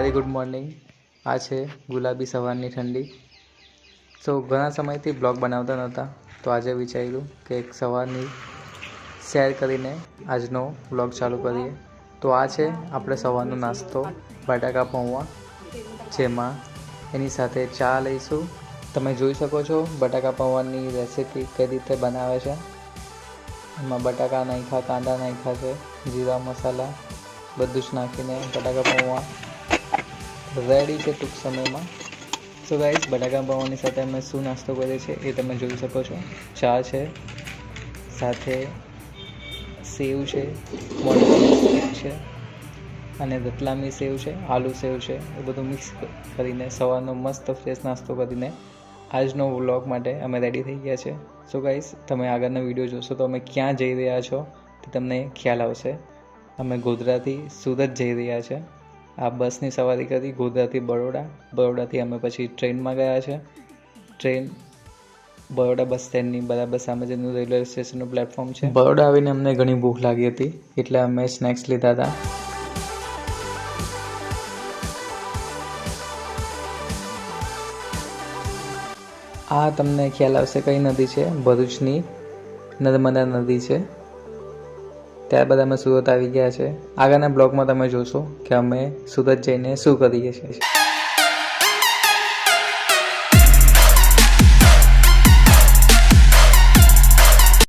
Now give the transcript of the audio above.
Very good morning. આ છે ગુલાબી સવારની ઠંડી। સો ઘણા સમયથી બ્લોગ બનાવતા નહોતા, તો આજે વિચાર્યું કે એક સવારની શેર કરીને આજનો બ્લોગ ચાલુ કરીએ। તો આ છે આપણે સવારનો નાસ્તો, બટાકા પૌવા, જેમાં એની સાથે ચા લઈશું। તમે જોઈ શકો છો બટાકા પૌવાની રેસીપી કઈ રીતે બનાવે છે। એમાં બટાકા નાખ્યા, કાંદા નાખ્યા છે, જીરા મસાલા બધું જ નાખીને બટાકા પૌવા રેડી છે ટૂંક સમયમાં। સો ગાઈઝ, બટાકા પૌવાની સાથે અમે શું નાસ્તો કરીએ છીએ એ તમે જોઈ શકો છો। ચા છે, સાથે સેવ છે, મોનીટરી સ્ટીક છે અને રતલામી સેવ છે, આલુ સેવ છે। એ બધું મિક્સ કરીને સવારનો મસ્ત ફ્રેશ નાસ્તો કરીને આજનો વ્લોગ માટે અમે રેડી થઈ ગયા છે। સો ગાઈઝ, તમે આગળનો વિડીયો જોશો તો અમે ક્યાં જઈ રહ્યા છો તે તમને ખ્યાલ આવશે। અમે ગોધરાથી સુરત જઈ રહ્યા છે। આ બસની સવારી કરી ગોધરાથી બરોડા, બરોડાથી અમે પછી ટ્રેનમાં ગયા છે। ટ્રેન બરોડા બસ સ્ટેન્ડની બરાબર સામે જેનું રેલવે સ્ટેશનનું પ્લેટફોર્મ છે। બરોડા આવીને અમને ઘણી ભૂખ લાગી હતી, એટલે અમે સ્નેક્સ લીધા હતા। આ તમને ખ્યાલ આવશે કઈ નદી છે, ભરૂચની નર્મદા નદી છે। ત્યારબાદ અમે સુરત આવી ગયા છે। આગળના બ્લોગમાં તમે જોશો કે અમે સુરત જઈને શું કરીએ છીએ।